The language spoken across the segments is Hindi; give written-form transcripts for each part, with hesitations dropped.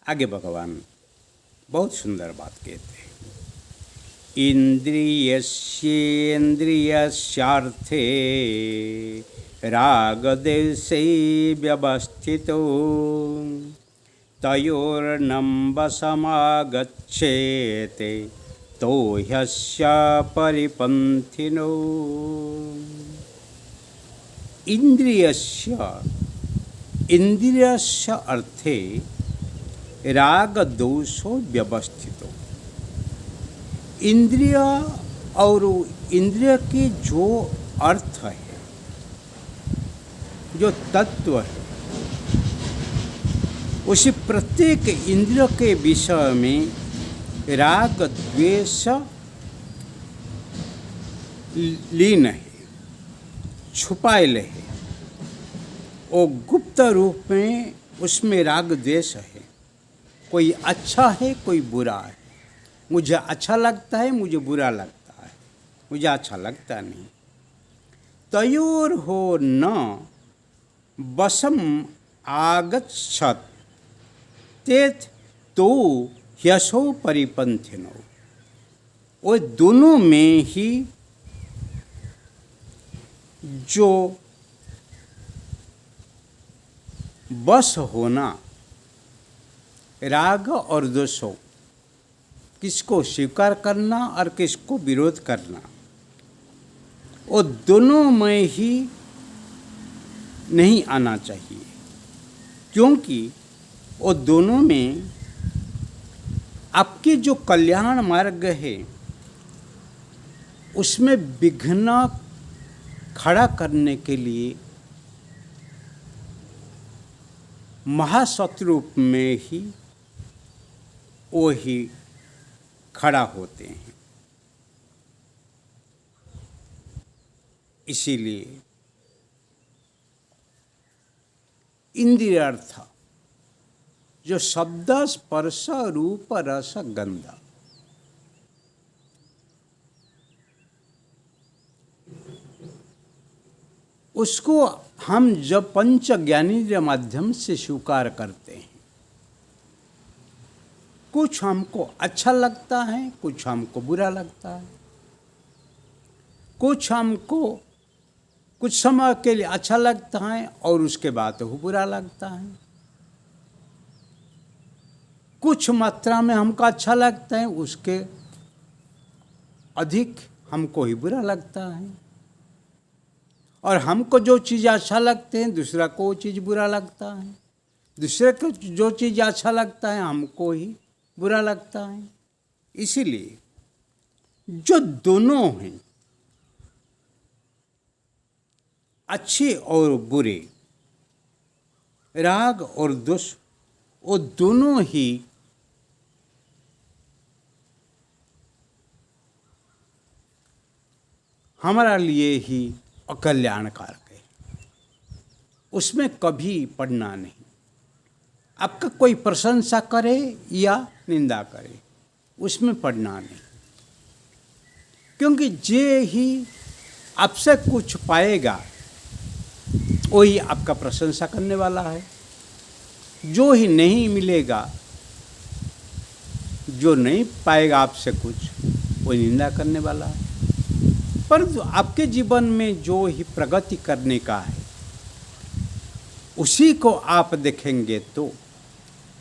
आगे भगवान बहुत सुंदर बात कहते हैं। इंद्रियस्येन्द्रियस्यार्थे रागदेशे व्यवस्थितो तयोर्नम्बसमागच्छेते तो ह्यस्य परिपन्थिनो। इंद्रियस्य अर्थे राग दोषो व्यवस्थितो। इंद्रिय और इंद्रिय के जो अर्थ है, जो तत्व है, उसी प्रत्येक इंद्रिय के विषय में राग द्वेष लीन है, छुपाए है। और गुप्त रूप में उसमें राग द्वेष है। कोई अच्छा है, कोई बुरा है। मुझे अच्छा लगता है, मुझे बुरा लगता है, मुझे अच्छा लगता नहीं। तयोर हो न वशम आगच्छत तेत तो यशो परिपंथिनो। वो दोनों में ही जो वश होना, राग और द्वेष, किसको स्वीकार करना और किसको विरोध करना, वो दोनों में ही नहीं आना चाहिए। क्योंकि वो दोनों में आपके जो कल्याण मार्ग है उसमें विघ्न खड़ा करने के लिए महाशत्रु रूप में ही वो ही खड़ा होते हैं। इसीलिए इंद्रिय अर्थ जो शब्द स्पर्श रूप रस गंध, उसको हम जब पंच ज्ञानेंद्रिय माध्यम से स्वीकार करते हैं, कुछ हमको अच्छा लगता है, कुछ हमको बुरा लगता है, कुछ हमको कुछ समय के लिए अच्छा लगता है और उसके बाद वो बुरा लगता है। कुछ मात्रा में हमको अच्छा लगता है, उसके अधिक हमको ही बुरा लगता है। और हमको जो चीज़ अच्छा लगते हैं, दूसरा को वो चीज़ बुरा लगता है। दूसरे को जो चीज़ अच्छा लगता है, हमको ही बुरा लगता है। इसीलिए जो दोनों हैं, अच्छे और बुरे, राग और द्वेष, वो दोनों ही हमारा लिए ही अकल्याणकारक है। उसमें कभी पड़ना नहीं। आपका कोई प्रशंसा करे या निंदा करे, उसमें पड़ना नहीं। क्योंकि जे ही आपसे कुछ पाएगा वही आपका प्रशंसा करने वाला है। जो ही नहीं मिलेगा, जो नहीं पाएगा आपसे कुछ, वो निंदा करने वाला है। परंतु आपके जीवन में जो ही प्रगति करने का है, उसी को आप देखेंगे तो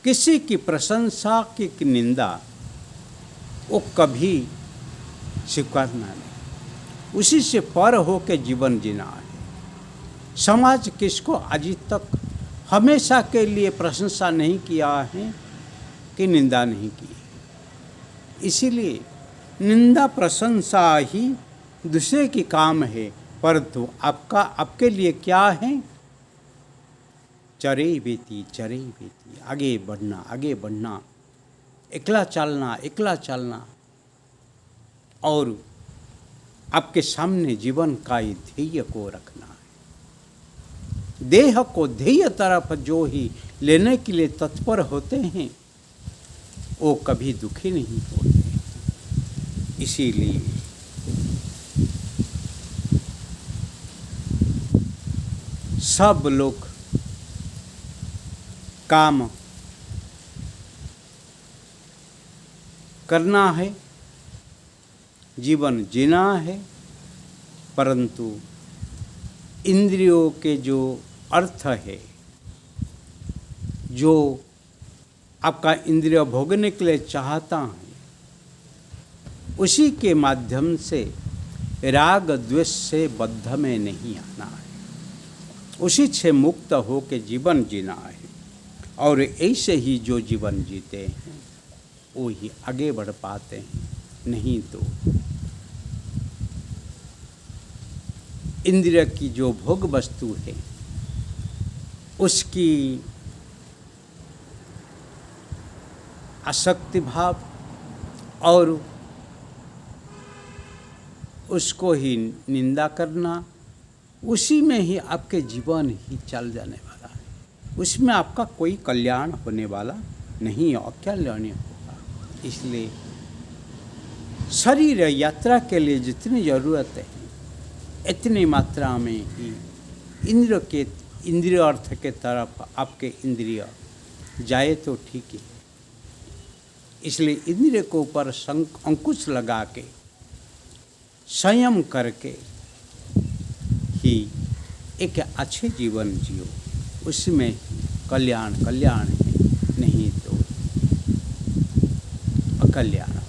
किसी की प्रशंसा की निंदा वो कभी स्वीकारना नहीं। उसी से पर हो के जीवन जीना है। समाज किसको आज तक हमेशा के लिए प्रशंसा नहीं किया है कि निंदा नहीं की है। इसीलिए निंदा प्रशंसा ही दूसरे की काम है, परंतु आपके लिए क्या है? चरे बेती, आगे बढ़ना, एकला चलना और आपके सामने जीवन का ही ध्येय को रखना है। देह को ध्येय तरफ जो ही लेने के लिए तत्पर होते हैं, वो कभी दुखी नहीं होते। इसीलिए सब लोग काम करना है, जीवन जीना है, परंतु इंद्रियों के जो अर्थ है, जो आपका इंद्रिय भोगने के लिए चाहता है, उसी के माध्यम से राग द्वेष से बद्ध में नहीं आना है, उसी से मुक्त हो के जीवन जीना है। और ऐसे ही जो जीवन जीते हैं वो ही आगे बढ़ पाते हैं, नहीं तो इंद्रिय की जो भोग वस्तु है उसकी आसक्ति भाव और उसको ही निंदा करना, उसी में ही आपके जीवन ही चल जाने वाला है, उसमें आपका कोई कल्याण होने वाला नहीं, अकल्याण होगा। इसलिए शरीर यात्रा के लिए जितनी ज़रूरत है इतनी मात्रा में ही इंद्रिय अर्थ के तरफ आपके इंद्रिय जाए तो ठीक है। इसलिए इंद्रिय के ऊपर अंकुश लगा के संयम करके ही एक अच्छे जीवन जियो, उसमें कल्याण है, नहीं तो अकल्याण।